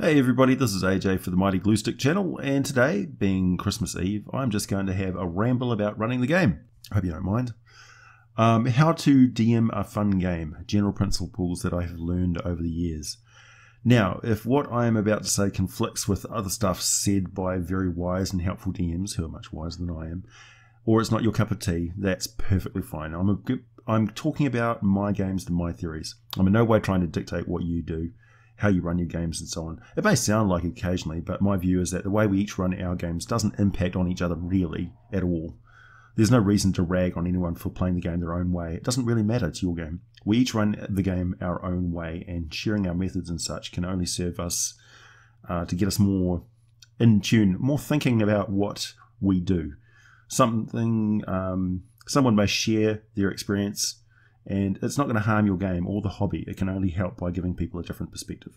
Hey everybody, this is AJ for the Mighty Glue Stick channel, and today, being Christmas Eve, I'm just going to have a ramble about running the game. I hope you don't mind. How to DM a fun game, general principles that I have learned over the years. Now, if what I am about to say conflicts with other stuff said by very wise and helpful DMs, who are much wiser than I am, or it's not your cup of tea, that's perfectly fine. I'm talking about my games and my theories. I'm in no way trying to dictate what you do, how you run your games and so on. It may sound like it occasionally, but my view is that the way we each run our games doesn't impact on each other really at all. There's no reason to rag on anyone for playing the game their own way. It doesn't really matter, it's your game. We each run the game our own way, and sharing our methods and such can only serve us to get us more in tune, more thinking about what we do. Someone may share their experience, and it's not going to harm your game or the hobby. It can only help by giving people a different perspective.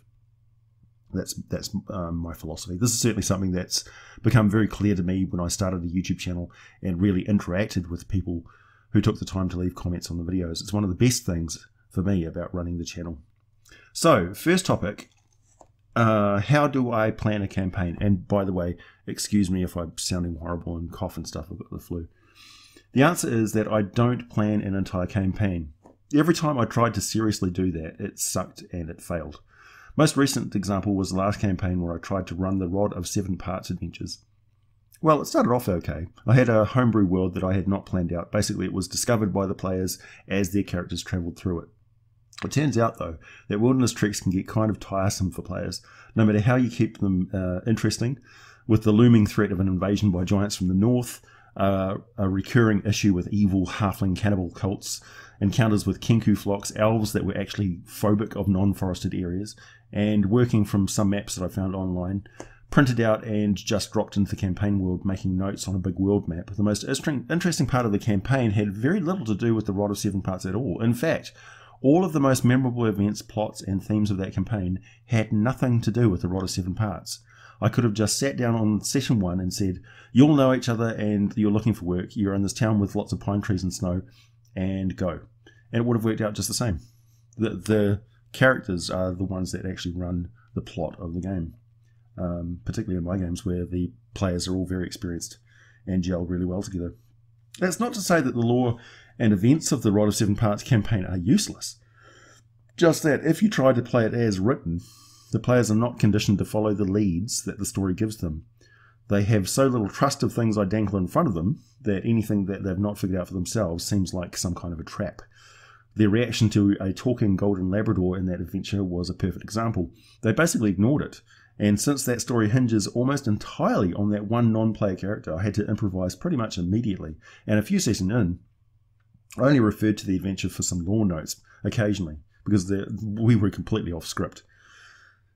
That's my philosophy. This is certainly something that's become very clear to me when I started a YouTube channel and really interacted with people who took the time to leave comments on the videos. It's one of the best things for me about running the channel. So, first topic, how do I plan a campaign? And by the way, excuse me if I'm sounding horrible and cough and stuff, I've got the flu. The answer is that I don't plan an entire campaign. Every time I tried to seriously do that, it sucked and it failed. Most recent example was the last campaign where I tried to run the Rod of Seven Parts adventures. Well, it started off okay. I had a homebrew world that I had not planned out. Basically, it was discovered by the players as their characters travelled through it. It turns out, though, that wilderness treks can get kind of tiresome for players, no matter how you keep them interesting, with the looming threat of an invasion by giants from the north, a recurring issue with evil halfling cannibal cults, encounters with Kenku flocks, elves that were actually phobic of non-forested areas, and working from some maps that I found online, printed out and just dropped into the campaign world, making notes on a big world map. The most interesting part of the campaign had very little to do with the Rod of Seven Parts at all. In fact, all of the most memorable events, plots, and themes of that campaign had nothing to do with the Rod of Seven Parts. I could have just sat down on session 1 and said, you'll know each other and you're looking for work, you're in this town with lots of pine trees and snow, and go. And it would have worked out just the same. The characters are the ones that actually run the plot of the game, particularly in my games where the players are all very experienced and gel really well together. That's not to say that the lore and events of the Rod of Seven Parts campaign are useless. Just that if you try to play it as written, the players are not conditioned to follow the leads that the story gives them. They have so little trust of things I dangle in front of them that anything that they've not figured out for themselves seems like some kind of a trap. Their reaction to a talking golden Labrador in that adventure was a perfect example. They basically ignored it, and since that story hinges almost entirely on that one non-player character, I had to improvise pretty much immediately, and a few sessions in, I only referred to the adventure for some lore notes occasionally, because we were completely off script.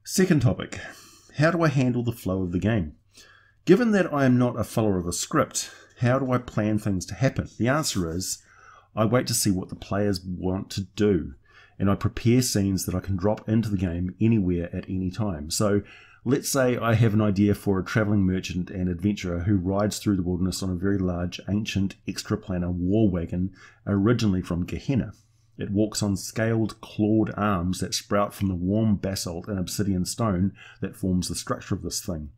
Second topic, how do I handle the flow of the game? Given that I am not a follower of a script, how do I plan things to happen? The answer is, I wait to see what the players want to do, and I prepare scenes that I can drop into the game anywhere at any time. So, let's say I have an idea for a travelling merchant and adventurer who rides through the wilderness on a very large, ancient, extra-planar war wagon, originally from Gehenna. It walks on scaled, clawed arms that sprout from the warm basalt and obsidian stone that forms the structure of this thing.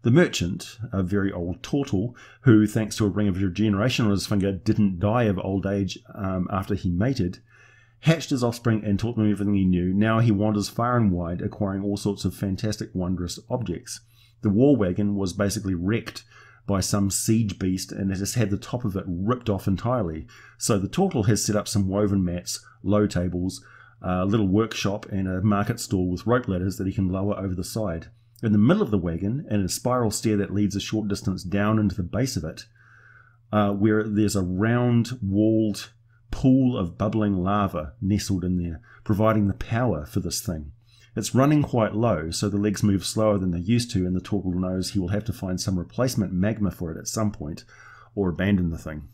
The merchant, a very old turtle, who, thanks to a ring of regeneration on his finger, didn't die of old age after he mated, hatched his offspring and taught them everything he knew. Now he wanders far and wide, acquiring all sorts of fantastic, wondrous objects. The war wagon was basically wrecked by some siege beast, and it has had the top of it ripped off entirely. So the turtle has set up some woven mats, low tables, a little workshop, and a market stall with rope ladders that he can lower over the side. In the middle of the wagon, and a spiral stair that leads a short distance down into the base of it, where there's a round-walled pool of bubbling lava nestled in there, providing the power for this thing. It's running quite low, so the legs move slower than they used to, and the turtle knows he will have to find some replacement magma for it at some point, or abandon the thing.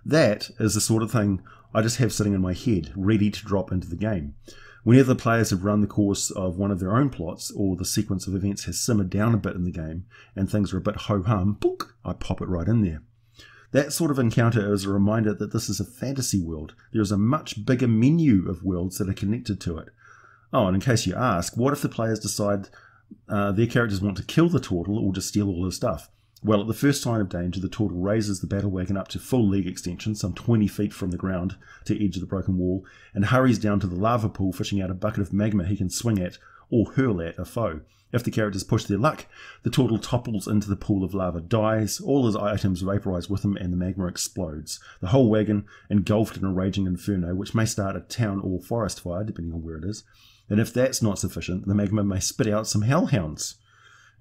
That is the sort of thing I just have sitting in my head, ready to drop into the game. Whenever the players have run the course of one of their own plots, or the sequence of events has simmered down a bit in the game, and things are a bit ho-hum, boink, I pop it right in there. That sort of encounter is a reminder that this is a fantasy world. There is a much bigger menu of worlds that are connected to it. Oh, and in case you ask, what if the players decide their characters want to kill the turtle or just steal all his stuff? Well, at the first sign of danger, the turtle raises the battle wagon up to full leg extension, some 20 feet from the ground to edge of the broken wall, and hurries down to the lava pool, fishing out a bucket of magma he can swing at or hurl at a foe. If the characters push their luck, the turtle topples into the pool of lava, dies, all his items vaporize with him, and the magma explodes. The whole wagon engulfed in a raging inferno, which may start a town or forest fire, depending on where it is. And if that's not sufficient, the magma may spit out some hellhounds.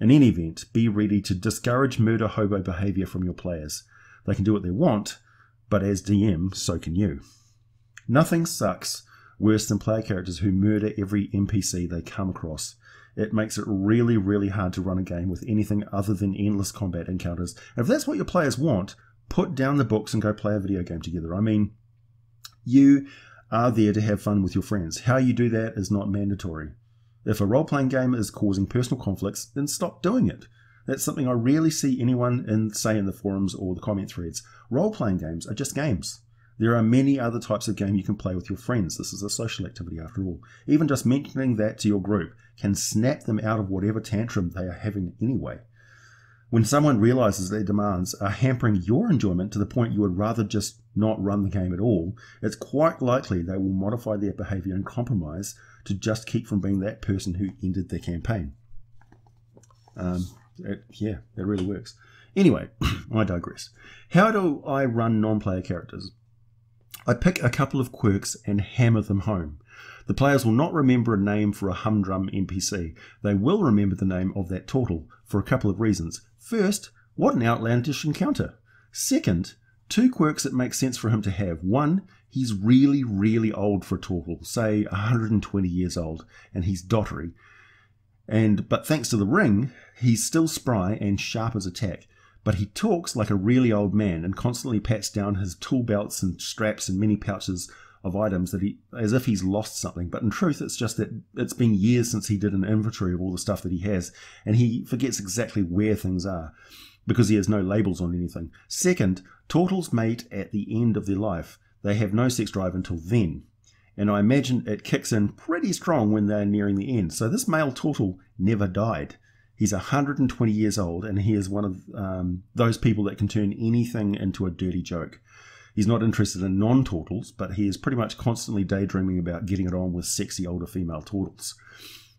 In any event, be ready to discourage murder hobo behavior from your players. They can do what they want, but as DM, so can you. Nothing sucks worse than player characters who murder every NPC they come across. It makes it really, really hard to run a game with anything other than endless combat encounters. And if that's what your players want, put down the books and go play a video game together. I mean, you are there to have fun with your friends. How you do that is not mandatory. If a role-playing game is causing personal conflicts, then stop doing it. That's something I rarely see anyone say in the forums or the comment threads. Role-playing games are just games. There are many other types of game you can play with your friends. This is a social activity after all. Even just mentioning that to your group can snap them out of whatever tantrum they are having anyway. When someone realizes their demands are hampering your enjoyment to the point you would rather just not run the game at all, it's quite likely they will modify their behavior and compromise to just keep from being that person who ended their campaign. Yeah, that really works. Anyway, I digress. How do I run non-player characters? I pick a couple of quirks and hammer them home. The players will not remember a name for a humdrum NPC. They will remember the name of that turtle for a couple of reasons. First, what an outlandish encounter. Second, two quirks that make sense for him to have. One, he's really, really old for a turtle, say 120 years old, and he's dottery. But thanks to the ring, he's still spry and sharp as a tack. But he talks like a really old man and constantly pats down his tool belts and straps and many pouches of items as if he's lost something. But in truth, it's just that it's been years since he did an inventory of all the stuff that he has, and he forgets exactly where things are because he has no labels on anything. Second, turtles mate at the end of their life. They have no sex drive until then, and I imagine it kicks in pretty strong when they're nearing the end. So this male turtle never died. He's 120 years old, and he is one of those people that can turn anything into a dirty joke. He's not interested in non-turtles, but he is pretty much constantly daydreaming about getting it on with sexy older female turtles.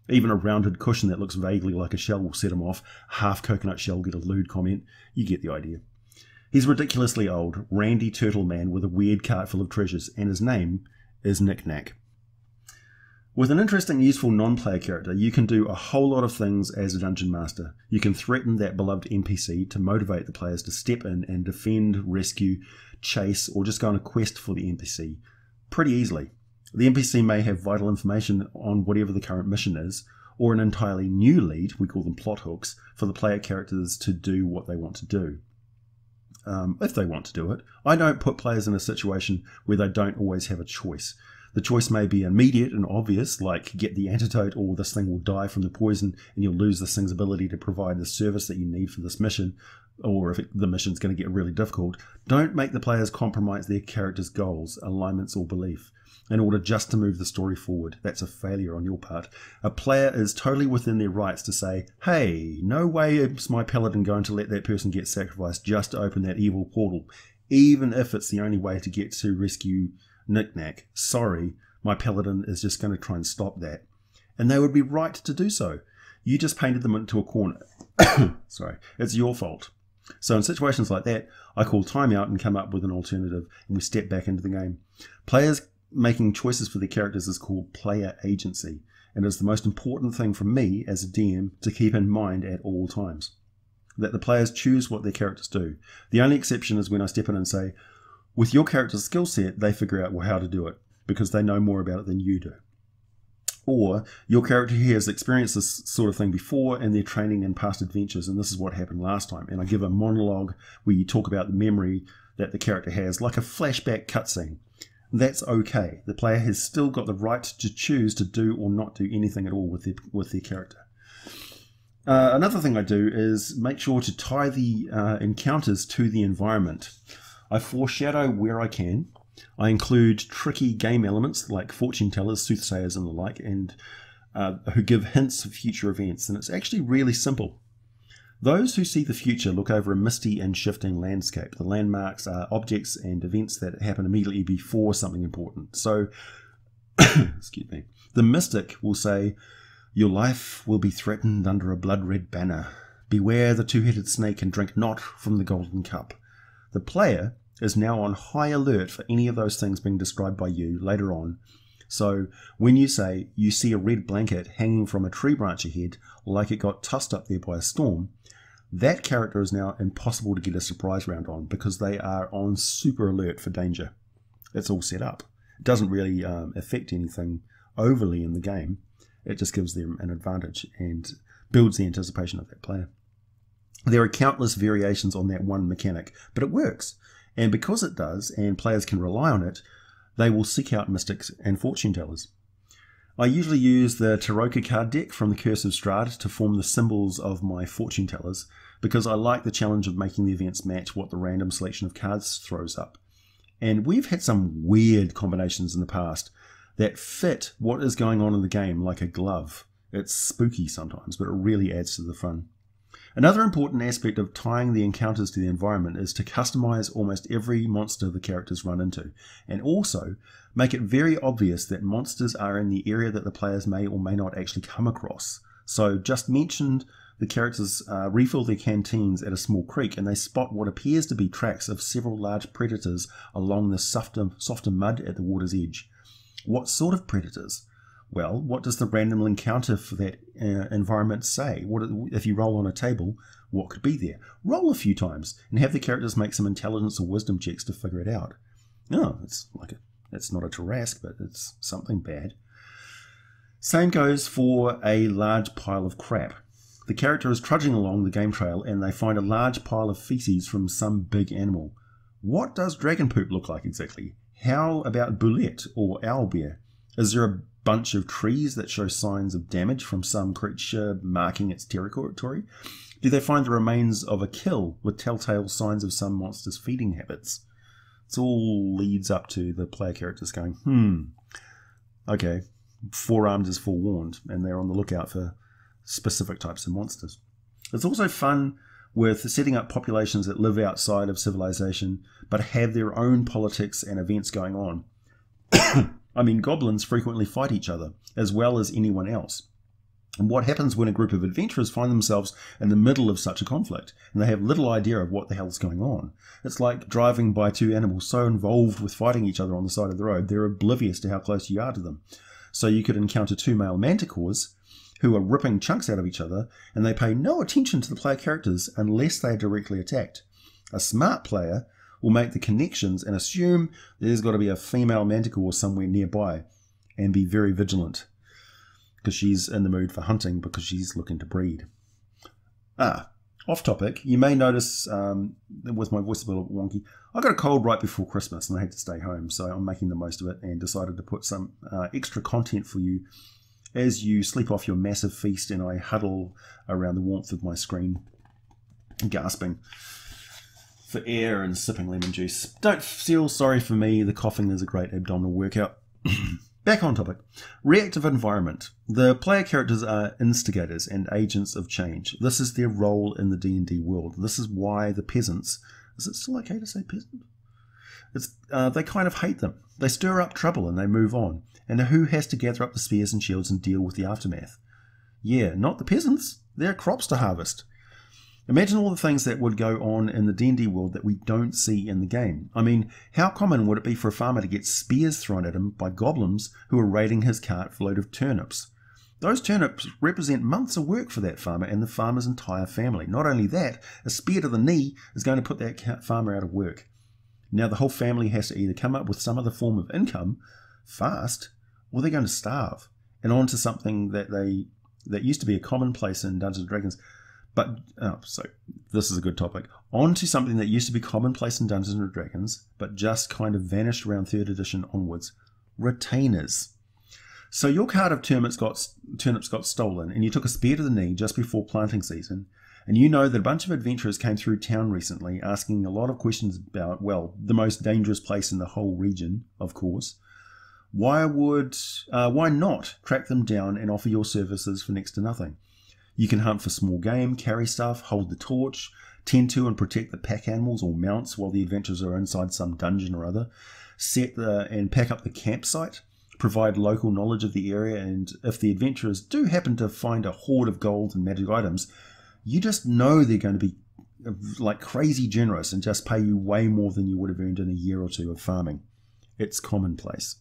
Even a rounded cushion that looks vaguely like a shell will set him off. Half coconut shell get a lewd comment. You get the idea. He's ridiculously old, randy turtle man with a weird cart full of treasures, and his name is Knick Knack. With an interesting, useful non-player character, you can do a whole lot of things as a dungeon master. You can threaten that beloved NPC to motivate the players to step in and defend, rescue, chase, or just go on a quest for the NPC pretty easily. The NPC may have vital information on whatever the current mission is, or an entirely new lead, we call them plot hooks, for the player characters to do what they want to do. If they want to do it. I don't put players in a situation where they don't always have a choice. The choice may be immediate and obvious, like get the antidote or this thing will die from the poison and you'll lose this thing's ability to provide the service that you need for this mission, or if the mission's going to get really difficult. Don't make the players compromise their character's goals, alignments or belief in order just to move the story forward. That's a failure on your part. A player is totally within their rights to say, hey, no way is my paladin going to let that person get sacrificed just to open that evil portal, even if it's the only way to get to rescue Knick Knack. Sorry, my paladin is just going to try and stop that. And they would be right to do so. You just painted them into a corner. Sorry, it's your fault. So in situations like that, I call time out and come up with an alternative, and we step back into the game. Players making choices for their characters is called player agency, and is the most important thing for me as a DM to keep in mind at all times. That the players choose what their characters do. The only exception is when I step in and say, with your character's skill set, they figure out how to do it, because they know more about it than you do. Or your character here has experienced this sort of thing before in their training and past adventures, and this is what happened last time. And I give a monologue where you talk about the memory that the character has, like a flashback cutscene. That's okay. The player has still got the right to choose to do or not do anything at all with their character. Another thing I do is make sure to tie the encounters to the environment. I foreshadow where I can. I include tricky game elements like fortune tellers, soothsayers and the like, and who give hints of future events, and it's actually really simple. Those who see the future look over a misty and shifting landscape. The landmarks are objects and events that happen immediately before something important. So, excuse me, the mystic will say, your life will be threatened under a blood-red banner. Beware the two-headed snake and drink not from the golden cup. The player is now on high alert for any of those things being described by you later on. So when you say you see a red blanket hanging from a tree branch ahead, like it got tossed up there by a storm, that character is now impossible to get a surprise round on because they are on super alert for danger. It's all set up. It doesn't really affect anything overly in the game. It just gives them an advantage and builds the anticipation of that player. There are countless variations on that one mechanic, but it works. And because it does, and players can rely on it, they will seek out mystics and fortune tellers. I usually use the Taroka card deck from the Curse of Strahd to form the symbols of my fortune tellers, because I like the challenge of making the events match what the random selection of cards throws up. And we've had some weird combinations in the past that fit what is going on in the game like a glove. It's spooky sometimes, but it really adds to the fun. Another important aspect of tying the encounters to the environment is to customize almost every monster the characters run into, and also make it very obvious that monsters are in the area that the players may or may not actually come across. So just mentioned the characters refill their canteens at a small creek and they spot what appears to be tracks of several large predators along the softer mud at the water's edge. What sort of predators? Well, what does the random encounter for that environment say? If you roll on a table, what could be there? Roll a few times and have the characters make some intelligence or wisdom checks to figure it out. No, it's not a Tarrasque, but it's something bad. Same goes for a large pile of crap. The character is trudging along the game trail and they find a large pile of feces from some big animal. What does dragon poop look like exactly? How about boulette or owlbear? Is there a bunch of trees that show signs of damage from some creature marking its territory? Do they find the remains of a kill with telltale signs of some monster's feeding habits? It all leads up to the player characters going, okay, forearmed is forewarned, and they're on the lookout for specific types of monsters. It's also fun with setting up populations that live outside of civilization but have their own politics and events going on. I mean, goblins frequently fight each other, as well as anyone else. And what happens when a group of adventurers find themselves in the middle of such a conflict, and they have little idea of what the hell's going on? It's like driving by two animals so involved with fighting each other on the side of the road, they're oblivious to how close you are to them. So you could encounter two male manticores who are ripping chunks out of each other, and they pay no attention to the player characters unless they are directly attacked. A smart player will make the connections and assume there's got to be a female manticore somewhere nearby and be very vigilant because she's in the mood for hunting because she's looking to breed. Off topic, you may notice with my voice a little wonky, I got a cold right before Christmas and I had to stay home, so I'm making the most of it and decided to put some extra content for you as you sleep off your massive feast and I huddle around the warmth of my screen, gasping for air and sipping lemon juice. Don't feel sorry for me, the coughing is a great abdominal workout. Back on topic. Reactive environment. The player characters are instigators and agents of change. This is their role in the D&D world. This is why the peasants, is it still okay to say peasant? They kind of hate them. They stir up trouble and they move on. And who has to gather up the spears and shields and deal with the aftermath? Yeah, not the peasants. They're crops to harvest. Imagine all the things that would go on in the D&D world that we don't see in the game. I mean, how common would it be for a farmer to get spears thrown at him by goblins who are raiding his cart for a load of turnips? Those turnips represent months of work for that farmer and the farmer's entire family. Not only that, a spear to the knee is going to put that farmer out of work. Now the whole family has to either come up with some other form of income fast, or they're going to starve. And on to something that used to be a commonplace in Dungeons & Dragons. So this is a good topic. On to something that used to be commonplace in Dungeons & Dragons, but just kind of vanished around 3rd edition onwards. Retainers. So your cart of turnips got stolen, and you took a spear to the knee just before planting season, and you know that a bunch of adventurers came through town recently asking a lot of questions about, well, the most dangerous place in the whole region, of course. Why not track them down and offer your services for next to nothing? You can hunt for small game, carry stuff, hold the torch, tend to and protect the pack animals or mounts while the adventurers are inside some dungeon or other, and pack up the campsite, provide local knowledge of the area, and if the adventurers do happen to find a hoard of gold and magic items, you just know they're going to be like crazy generous and just pay you way more than you would have earned in a year or two of farming. It's commonplace.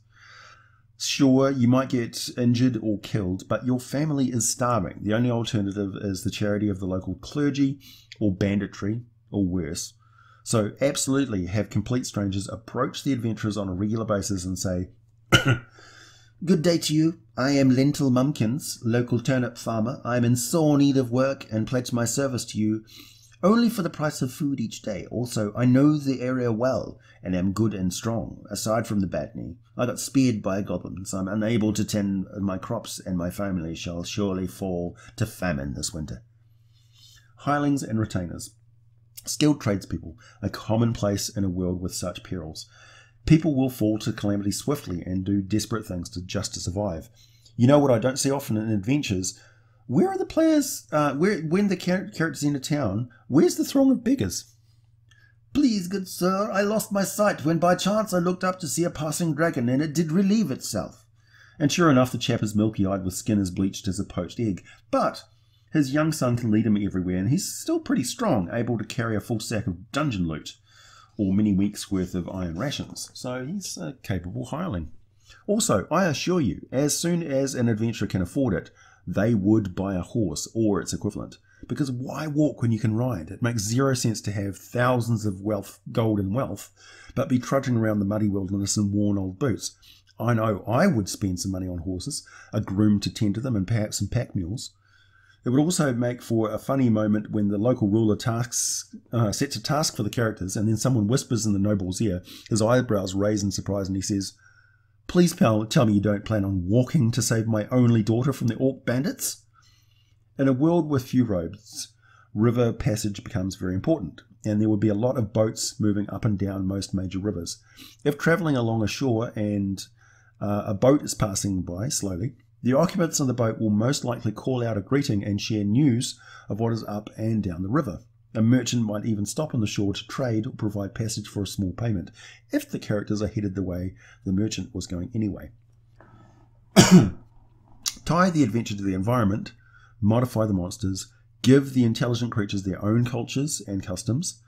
Sure, you might get injured or killed, but your family is starving. The only alternative is the charity of the local clergy or banditry, or worse. So absolutely have complete strangers approach the adventurers on a regular basis and say, "Good day to you. I am Lentil Mumkins, local turnip farmer. I am in sore need of work and pledge my service to you only for the price of food each day. Also, I know the area well and am good and strong. Aside from the bad knee, I got speared by goblins. I'm unable to tend my crops and my family shall surely fall to famine this winter." Hirelings and retainers. Skilled tradespeople, a commonplace in a world with such perils. People will fall to calamity swiftly and do desperate things just to survive. You know what I don't see often in adventures? Where are the players, when the characters enter town, where's the throng of beggars? "Please, good sir, I lost my sight when by chance I looked up to see a passing dragon, and it did relieve itself." And sure enough, the chap is milky-eyed with skin as bleached as a poached egg. But his young son can lead him everywhere, and he's still pretty strong, able to carry a full sack of dungeon loot, or many weeks' worth of iron rations. So he's a capable hireling. Also, I assure you, as soon as an adventurer can afford it, they would buy a horse or its equivalent. Because why walk when you can ride? It makes zero sense to have thousands of gold and wealth, but be trudging around the muddy wilderness in worn old boots. I know I would spend some money on horses, a groom to tend to them, and perhaps some pack mules. It would also make for a funny moment when the local ruler sets a task for the characters, and then someone whispers in the noble's ear, his eyebrows raise in surprise, and he says, "Please tell me you don't plan on walking to save my only daughter from the orc bandits?" In a world with few roads, river passage becomes very important, and there would be a lot of boats moving up and down most major rivers. If travelling along a shore and a boat is passing by slowly, the occupants of the boat will most likely call out a greeting and share news of what is up and down the river. A merchant might even stop on the shore to trade or provide passage for a small payment, if the characters are headed the way the merchant was going anyway. Tie the adventure to the environment, modify the monsters, give the intelligent creatures their own cultures and customs.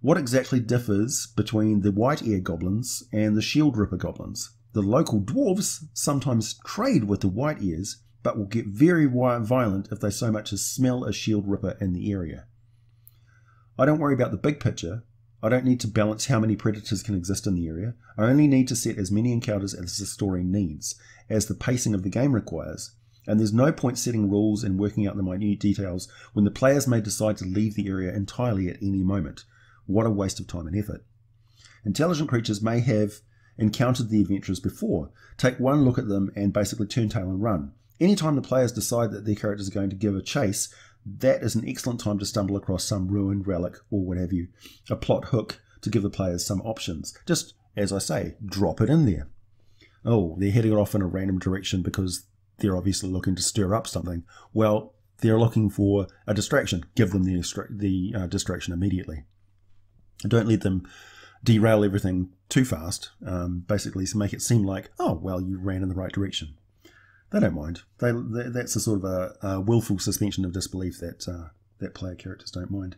What exactly differs between the white ear goblins and the shield ripper goblins? The local dwarves sometimes trade with the white ears, but will get very violent if they so much as smell a shield ripper in the area. I don't worry about the big picture. I don't need to balance how many predators can exist in the area. I only need to set as many encounters as the story needs, as the pacing of the game requires. And there's no point setting rules and working out the minute details when the players may decide to leave the area entirely at any moment. What a waste of time and effort. Intelligent creatures may have encountered the adventurers before. Take one look at them and basically turn tail and run. Anytime the players decide that their characters are going to give a chase, that is an excellent time to stumble across some ruined relic or what have you. A plot hook to give the players some options. Just, as I say, drop it in there. Oh, they're heading off in a random direction because they're obviously looking to stir up something. Well, they're looking for a distraction. Give them the distraction immediately. Don't let them derail everything too fast. Basically, to make it seem like, oh, well, you ran in the right direction. They don't mind. That's a sort of a willful suspension of disbelief that player characters don't mind.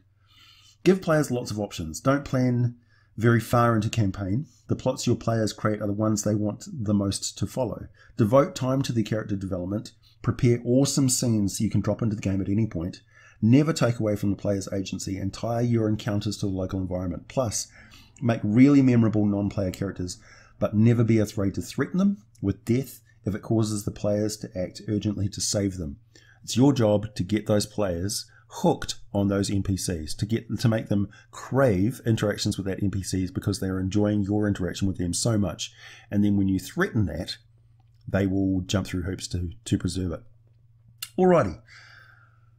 Give players lots of options. Don't plan very far into campaign. The plots your players create are the ones they want the most to follow. Devote time to the character development. Prepare awesome scenes you can drop into the game at any point. Never take away from the player's agency, and tie your encounters to the local environment. Plus, make really memorable non-player characters, but never be afraid to threaten them with death if it causes the players to act urgently to save them. It's your job to get those players hooked on those NPCs, to make them crave interactions with that NPCs because they're enjoying your interaction with them so much. And then when you threaten that, they will jump through hoops to preserve it. Alrighty.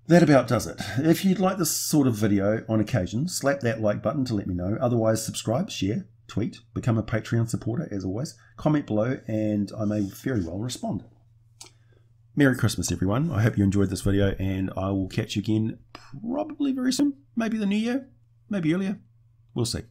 That about does it. If you'd like this sort of video on occasion, slap that like button to let me know. Otherwise, subscribe, share, tweet, become a Patreon supporter as always, comment below, and I may very well respond. Merry Christmas, everyone. I hope you enjoyed this video, and I will catch you again probably very soon. Maybe the new year, maybe earlier. We'll see.